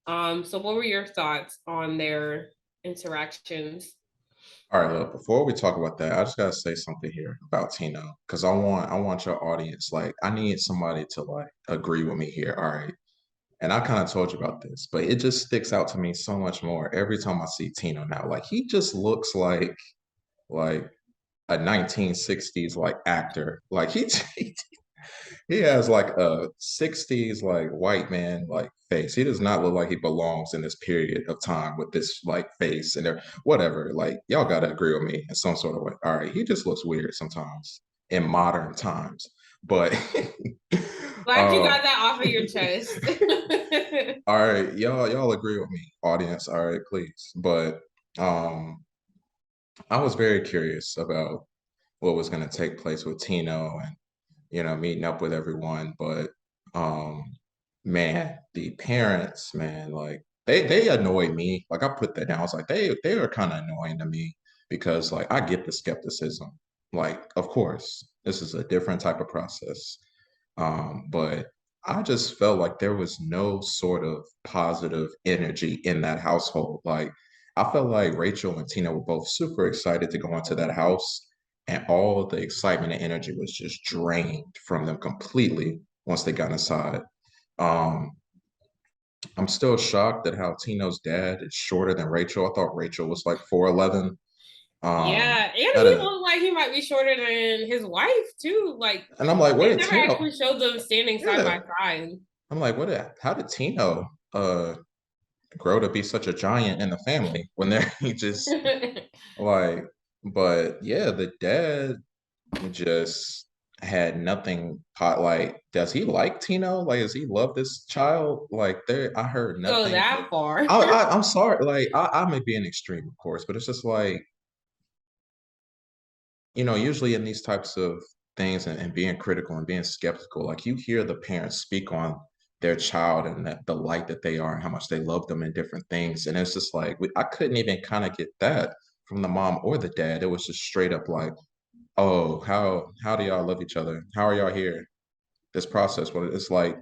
So what were your thoughts on their interactions? All right, look, before we talk about that, I just gotta say something here about Tino, because I want your audience, like, I need somebody to like agree with me here. All right. And I kind of told you about this, but it just sticks out to me so much more every time I see Tino now. Like he just looks like a 1960s like actor. Like he has like a 60s like white man like face. He does not look like he belongs in this period of time with this like face and whatever. Like y'all gotta agree with me in some sort of way. All right, he just looks weird sometimes in modern times. But Glad you got um that off of your chest. all right, y'all agree with me, audience. All right, please. But um I was very curious about what was going to take place with Tino and meeting up with everyone. But um, man, the parents, man, like they annoy me. Like I put that down. I was like, they are kind of annoying to me because like I get the skepticism. Like, of course, this is a different type of process. But I just felt like there was no sort of positive energy in that household. Like I felt like Rachel and Tina were both super excited to go into that house, and all the excitement and energy was just drained from them completely once they got inside. Um, I'm still shocked at how Tino's dad is shorter than Rachel. I thought Rachel was like 4'11". Yeah, and That he is, looked like he might be shorter than his wife too. Like and I'm like, where they did never Tino? actually showed them standing side Yeah, by side. I'm like, how did Tino grow to be such a giant in the family when they're he just like, but yeah, the dad just had nothing pot like, does he like Tino? Like, does he love this child? Like there I heard Go nothing that far. I'm sorry, like I may be an extreme, of course, but it's just like, usually in these types of things and being critical and being skeptical, like you hear the parents speak on their child and the light that they are and how much they love them and different things. And it's just like I couldn't even kind of get that from the mom or the dad. It was just straight up like, oh, how do y'all love each other? How are y'all here? This process. Well, it's like,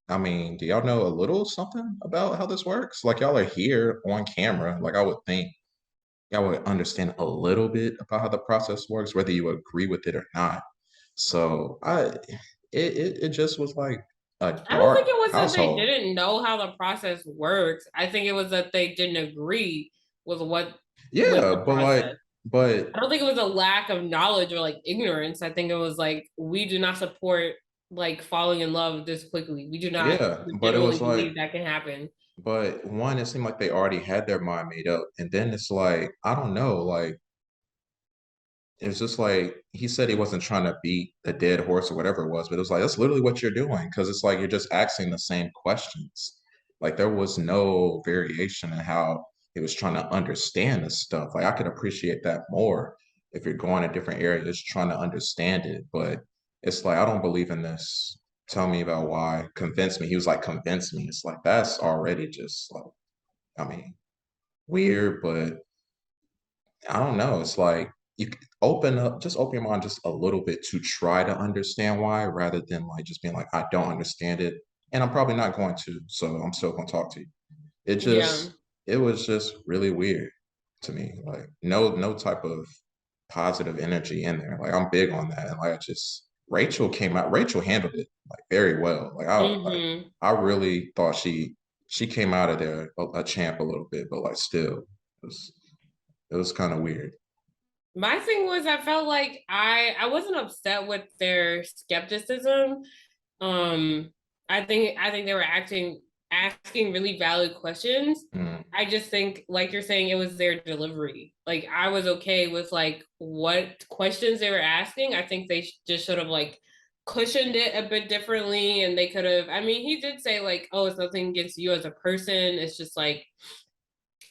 I mean, do y'all know a little something about how this works? Like y'all are here on camera. Like I would think y'all would understand a little bit about how the process works, whether you agree with it or not. So it just was like a I don't think dark it was that they household. didn't know how the process works. I think it was that they didn't agree with what with Yeah, the but like, process. but I don't think it was a lack of knowledge or like ignorance. I think it was like we do not support like falling in love this quickly. We do not yeah, but it legitimately was like, believe that can happen. but one, it seemed like they already had their mind made up, and then it's like, I don't know, like it's just like he said he wasn't trying to beat a dead horse or whatever it was, but it was like that's literally what you're doing because it's like you're just asking the same questions. Like there was no variation in how he was trying to understand this stuff. Like I could appreciate that more if you're going to different areas trying to understand it. But it's like I don't believe in this. Tell me about why. Convince me. He was like, convince me. It's like that's already just like, I mean, weird, but I don't know. It's like you open up, just open your mind just a little bit to try to understand why, rather than like just being like, I don't understand it, and I'm probably not going to, so I'm still going to talk to you. It Yeah. just, it was just really weird to me. Like no type of positive energy in there. Like I'm big on that, and like I just Rachel came out. Rachel handled it like very well. Hmm. I really thought she came out of there a champ a little bit, but like still, it was kind of weird. My thing was I felt like I wasn't upset with their skepticism. Um, I think they were asking really valid questions. Mm. I just think, like you're saying, it was their delivery. Like I was okay with like what questions they were asking. I think they just should have like cushioned it a bit differently, and they could have. I mean, he did say like, "Oh, it's nothing against you as a person. It's just like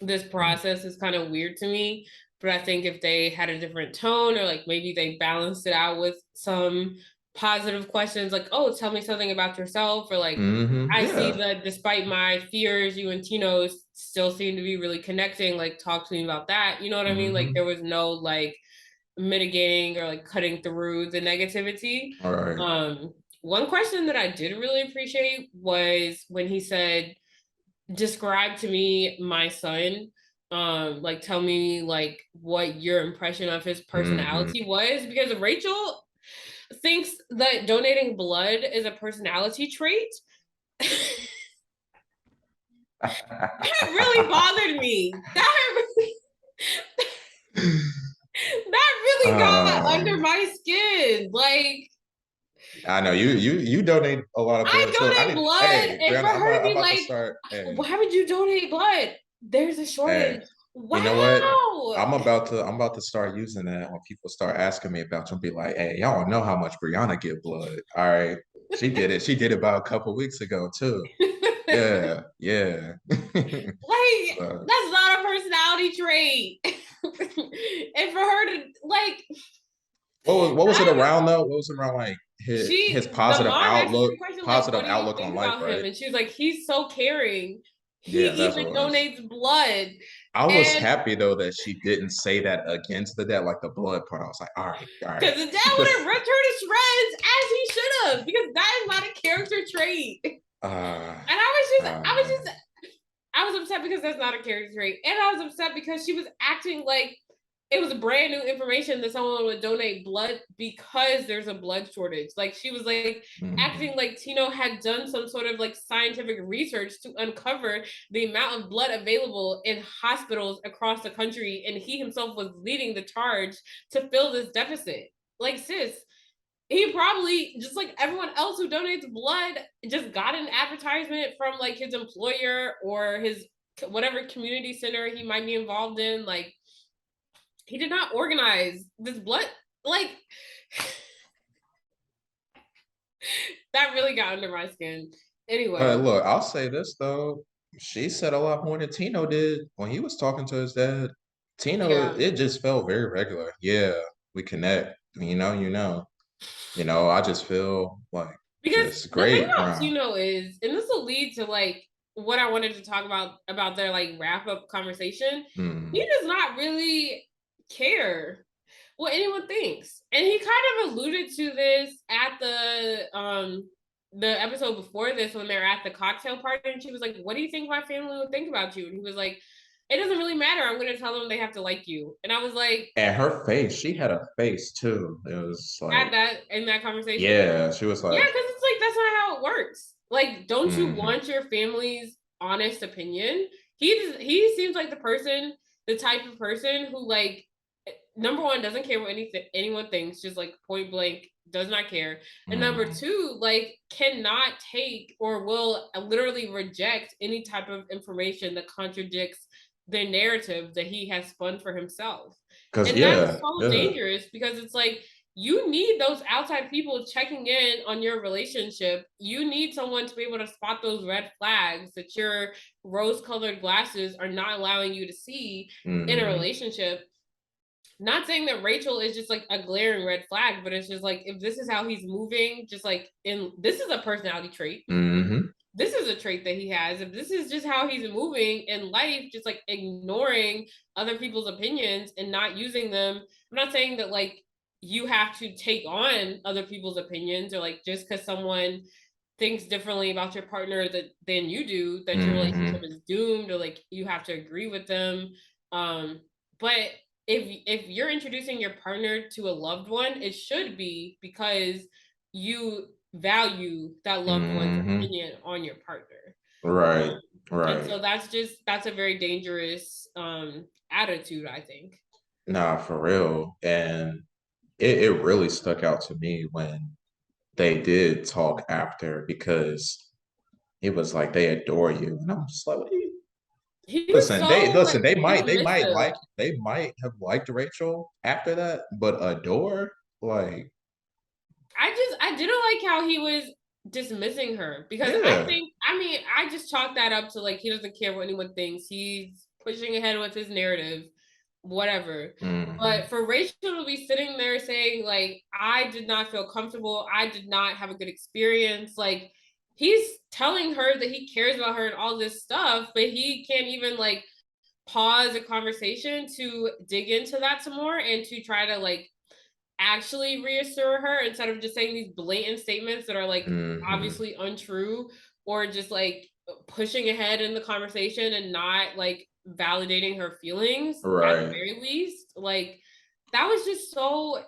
this process is kind of weird to me." But I think if they had a different tone or like maybe they balanced it out with some positive questions like, oh, tell me something about yourself, or like, I see Yeah. that despite my fears, you and Tino still seem to be really connecting. Like, talk to me about that. You know what I mean? Like, there Hmm. was no like mitigating or like cutting through the negativity. All right. One question that I did really appreciate was when he said, describe to me my son, like tell me like what your impression of his Hmm. personality was, because Rachel thinks that donating blood is a personality trait. That really bothered me. That really got under um, my skin. Like, I know you donate a lot of blood too. I I donate need, blood, hey, and for Brianna, her to I'm be about to like, start. Hey, why would you donate blood? There's a hey, shortage. you know what? Wow. I'm about to start using that when people start asking me about you. I'll be like, hey, y'all don't know how much Brianna get blood. All right. She did it. She did it about a couple weeks ago too. Yeah, yeah. Like, So, that's not a personality trait. And for her to like, what was it I around though? What was it around like his the mom asked her a question like, positive what do you outlook on think life, about him? right? And she was like, he's so caring. He Yeah, that's even what it was. donates blood. I was And happy though that she didn't say that against the dad, like the blood part. I was like, all right. because the dad would have ripped her to shreds as he should have, because that is not a character trait. And uh, I was just I was upset because that's not a character trait. And I was upset because she was acting like it was brand new information that someone would donate blood because there's a blood shortage. Like, she was like mhm. acting like Tino had done some sort of like scientific research to uncover the amount of blood available in hospitals across the country. And he himself was leading the charge to fill this deficit. Like, sis, he probably, just like everyone else who donates blood, just got an advertisement from like his employer or his whatever community center he might be involved in. Like, he did not organize this blood. Like, that really got under my skin. But Anyway, look, I'll say this though. She said a lot more than Tino did when he was talking to his dad. Tino, yeah, it just felt very regular. Yeah, we connect. I just feel like because just the thing great about around. Tino is, and this will lead to like what I wanted to talk about their like wrap up conversation. He Mm. does not really care what anyone thinks. And he kind of alluded to this at the episode before this when they're at the cocktail party and she was like, "What do you think my family would think about you?" And he was like, "It doesn't really matter. I'm going to tell them they have to like you." And I was like, And her face, she had a face too. It was at like, that in that conversation. yeah, she was Yeah, like, because it's like that's not how it works. Like, don't you mm-hmm. want your family's honest opinion? He seems like the type of person who like number one doesn't care what anyone thinks, just like point blank does not care, and number Mm. two like cannot take or will literally reject any type of information that contradicts the narrative that he has spun for himself, Because and that's yeah, so yeah. dangerous because it's like you need those outside people checking in on your relationship. You need someone to be able to spot those red flags that your rose colored glasses are not allowing you to see in a Mm-hmm. relationship. Not saying that Rachel is just like a glaring red flag, but it's just like if this is how he's moving, just like in this is a personality trait. Mm-hmm. This is a trait that he has. If this is just how he's moving in life, just like ignoring other people's opinions and not using them. I'm not saying that like you have to take on other people's opinions or like just because someone thinks differently about your partner than you do, that your relationship Mm-hmm. is doomed or like you have to agree with them. But if you're introducing your partner to a loved one, it should be because you value that loved one's Mm-hmm. opinion on your partner. Right, And right. so that's a very dangerous attitude, I think. Nah, for real. And it really stuck out to me when they did talk after because it was like they adore you. And I'm just like, what do you He was listen, so listen, like dismissive. they might have liked Rachel after that, but adore, like, I didn't like how he was dismissing her because yeah. I mean I just chalk that up to like he doesn't care what anyone thinks. He's pushing ahead with his narrative, whatever. Mm-hmm. But for Rachel to be sitting there saying like I did not feel comfortable, I did not have a good experience, like he's telling her that he cares about her and all this stuff, but he can't even like pause a conversation to dig into that some more and to try to like actually reassure her instead of just saying these blatant statements that are like Mm-hmm. obviously untrue or just like pushing ahead in the conversation and not like validating her feelings at the Right. very least. Like that was just so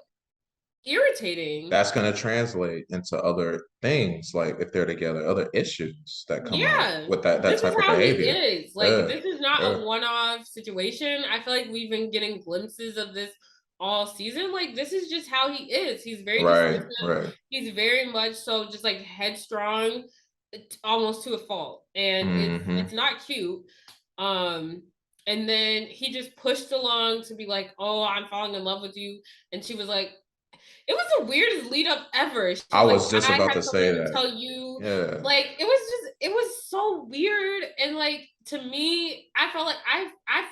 irritating. That's gonna translate into other things, like if they're together, other issues that come up Yeah, with that this is type of how he behavior. is. Like, Yeah. this is not Yeah. a one off situation. I feel like we've been getting glimpses of this all season. Like, this is just how he is. He's very Right, dismissive. right. He's very much so just like headstrong, almost to a fault. And it's Mm-hmm. not cute. Um, and then he just pushed along to be like, "Oh, I'm falling in love with you," and she was like, it was the weirdest lead up ever. She I was like, was just I about have to say something to that. tell you. Yeah. Like it was so weird. And like to me, I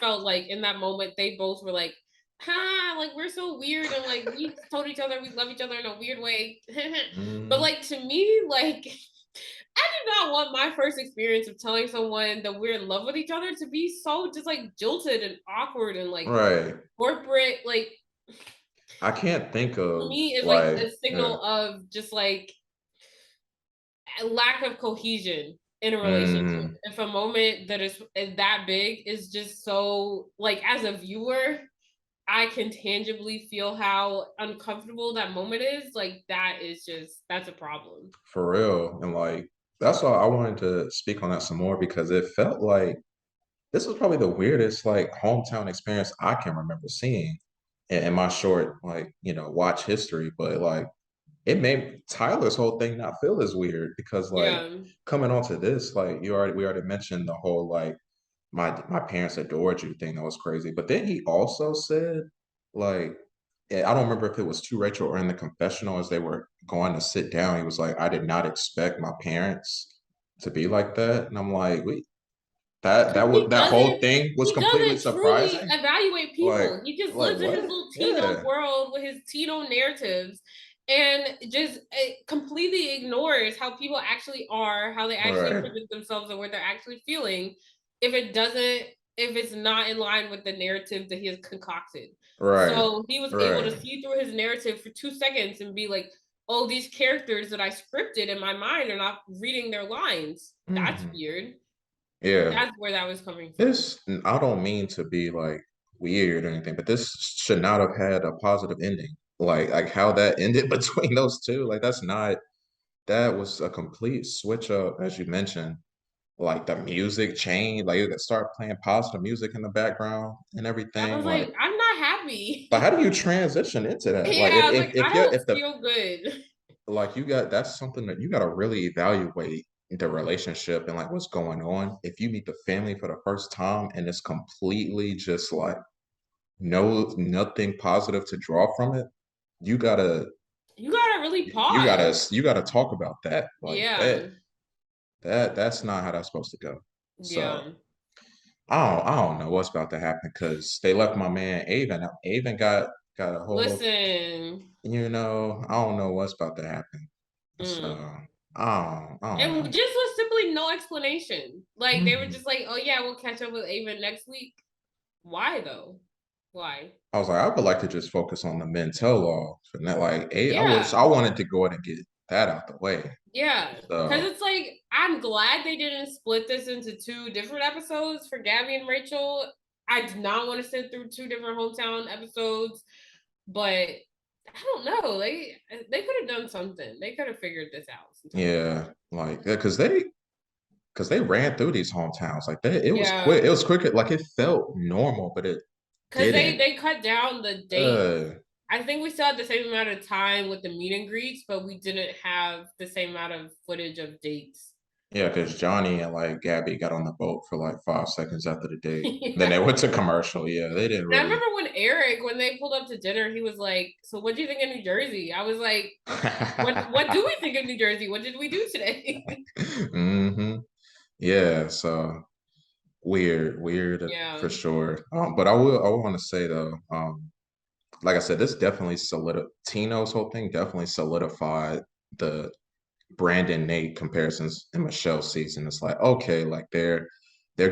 felt like in that moment they both were like, like we're so weird and like we told each other we love each other in a weird way. But Mm, like to me, like I did not want my first experience of telling someone that we're in love with each other to be so just like jilted and awkward and like right. corporate. Like I can't think to of me is like like, a yeah. signal of just like a lack of cohesion in a relationship. Mm, If a moment that is that big is just so like as a viewer, I can tangibly feel how uncomfortable that moment is. Like that is just that's a problem. for real. And like that's why I wanted to speak on that some more because it felt like this was probably the weirdest like hometown experience I can remember seeing in my short like, watch history. But like it made Tyler's whole thing not feel as weird because like Yeah. coming onto this, like we already mentioned the whole like my parents adored you thing that was crazy. But then he also said like I don't remember if it was to Rachel or in the confessional as they were going to sit down. He was like, I did not expect my parents to be like that. And I'm like, wait, Because that whole thing was he completely doesn't truly surprising. evaluate Like people. He just like lives in his what? little Tino Yeah. world with his Tino narratives. and just it completely ignores how people actually are, how they actually Right. present themselves, and what they're actually feeling. If it's not in line with the narrative that he has concocted. Right. So he was able to Right. see through his narrative for 2 seconds and be like, oh, these characters that I scripted in my mind are not reading their lines. That's Hmm. weird. Yeah. That's where that was coming from. This, I don't mean to be like weird or anything, but this should not have had a positive ending. Like how that ended between those two. Like that's not, that was a complete switch up, as you mentioned. Like the music changed, like you could start playing positive music in the background and I everything. was like, I'm not happy. But how do you transition into that? Like Yeah, I was like, I if don't the feel good. like you got, that's something that you got to really evaluate the relationship and like what's going on. If you meet the family for the first time and it's completely just like nothing positive to draw from it, you gotta You gotta really pause. you gotta talk about that. Like Yeah. that's not how that's supposed to go. So Yeah. I don't know what's about to happen because they left my man Aven. Aven got a whole, Listen. I don't know what's about to happen. So Mm. I don't And know. just was simply no explanation. Like they were Mhm. just like, oh yeah, we'll catch up with Ava next week. Why though? Why? I was like, I would like to just focus on the men tell all. And that like I Yeah. wanted to go ahead and get that out the way. Yeah. Cause So it's like, I'm glad they didn't split this into two different episodes for Gabby and Rachel. I do not want to sit through two different hometown episodes, but I don't know. They could have done something. They could have figured this out some type of way. yeah, like because they ran through these hometowns. Like it was quick. Yeah. It was quicker. Like it felt normal, but it Because didn't. they cut down the date. Uh I think we still had the same amount of time with the meet and greets, but we didn't have the same amount of footage of dates. yeah, because Johnny and like Gabby got on the boat for like 5 seconds after the date. Then Yeah. they went to commercial. Yeah, they didn't And I really. remember when Erich, when they pulled up to dinner, he was like, "So what do you think of New Jersey?" I was like, What do we think of New Jersey? What did we do today?" Hmm. Yeah, so weird Yeah. for sure. But I want to say though, like I said, this definitely Tino's whole thing definitely solidified the Brandon Nate comparisons in Michelle's season. It's like, okay, like they're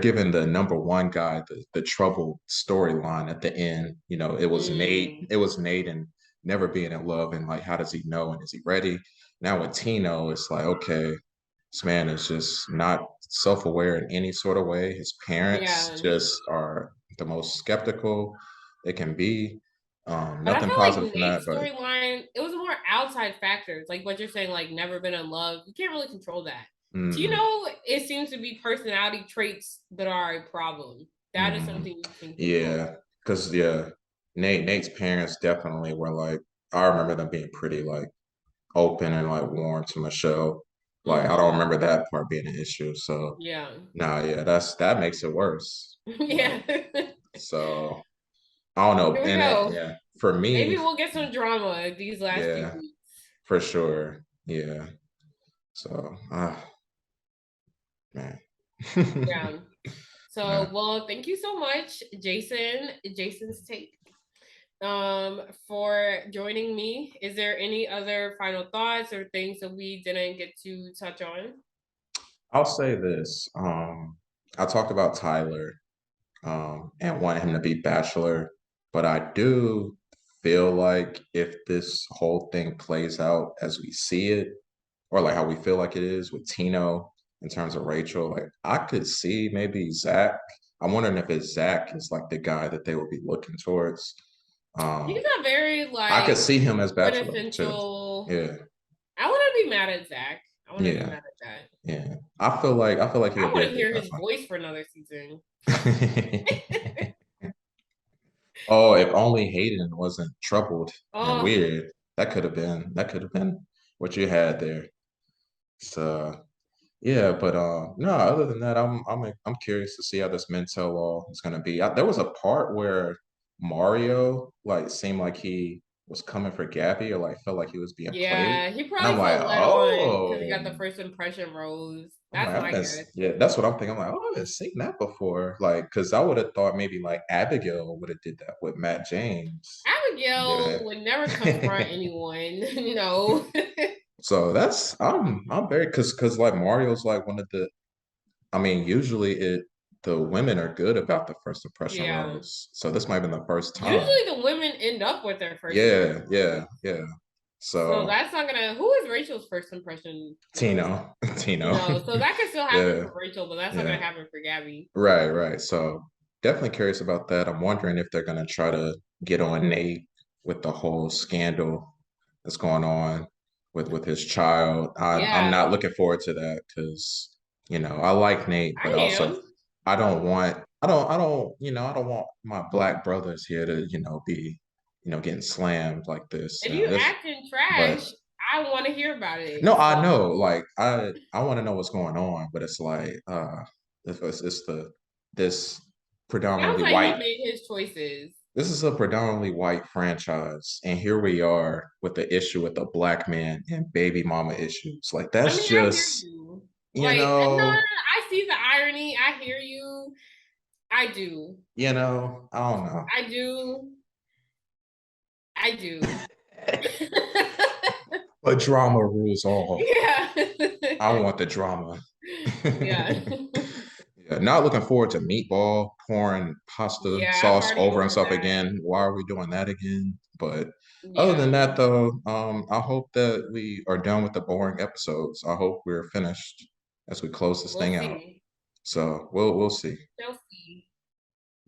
giving the number one guy the troubled storyline at the end. Mm. It was Nate and never being in love and like how does he know and is he ready? Now with Tino, it's like, okay, this man is just not self-aware in any sort of way. His parents Yeah. just are the most skeptical they can be. But I Nothing feel positive like from that, Nate's but storyline, it was more outside factors, like what you're saying, like never been in love. You can't really control that. mhm, Tino, it seems to be personality traits that are a problem. That is mhm. something you can control. Yeah, because yeah, Nate's parents definitely were like, I remember them being pretty like open and like warm to Michelle. Like I don't Mm-hmm. remember that part being an issue. So Yeah. nah, yeah, that makes it worse. Yeah. Like so I don't know. Here we And go. yeah, for me, Maybe we'll get some drama these last few yeah, weeks. for sure. Yeah. So man. Yeah. Yeah. So, well, thank you so much, Jason's take, for joining me. Is there any other final thoughts or things that we didn't get to touch on? I'll say this. I talked about Tyler and wanted him to be Bachelor. But I do feel like if this whole thing plays out as we see it, or like how we feel like it is with Tino in terms of Rachel, like I could see maybe Zach. I'm wondering if it's Zach is like the guy that they would be looking towards. He's Um, a very I could like see him as Bachelor too. quintessential. Yeah, I wouldn't be mad at Zach. I wouldn't be yeah, mad at yeah. I feel like he that. I would be want a to good hear his Bachelor. voice for another season. Oh, if only Hayden wasn't troubled and Oh, weird, that could have been what you had there. So yeah, but no, other than that, I'm curious to see how this mental law is gonna be. There was a part where Mario like seemed like he was coming for Gabby or like felt like he was being played. yeah, he And I'm probably like, felt led on because he got the oh, first impression rose. I'm like, That's my guess. yeah, that's what I'm thinking. I'm like, oh, I haven't seen that before. Like, because I would have thought maybe like Abigail would have did that with Matt James. yell, would never confront anyone. No. So I'm very because like Mario's like one of the I mean usually the women are good about the first impression Yeah. rose. So this might have been the first time. Usually the women end up with their first Yeah, impression yeah, rose. yeah. So So that's not gonna. Who is Rachel's first impression rose? Tino, Tino. No. So that could still happen Yeah, for Rachel, but that's not gonna yeah. happen for Gabby. Right, right. So definitely curious about that. I'm wondering if they're gonna try to get on Nate with the whole scandal that's going on with his child. I'm Yeah, not looking forward to that because I like Nate, I but also am. I don't want my black brothers here to be getting slammed like this. If you This acting trash, but I want to hear about it. no, I So know. Like I want to know what's going on, but it's like it's the this sounds predominantly like he white. made his choices. This is a predominantly white franchise, and here we are with the issue with the black man and baby mama issues. Like I that's mean, I hear just you. you Like, no, no, no, know, I see the irony. I hear you. I do. I don't know. I do. I do. But drama rules all. Yeah. I want the drama. Yeah. Yeah, not looking forward to meatball pouring pasta Yeah, I'm sauce already over over himself that. again. Why are we doing that again? But other than Yeah. that, though, I hope that we are done with the boring episodes. I hope we're finished as we close this We'll thing out. see. So we'll see. We'll see.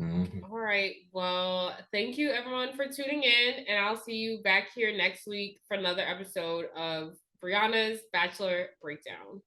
Mhm. All right. Well, thank you everyone for tuning in, and I'll see you back here next week for another episode of Brianna's Bachelor Breakdown.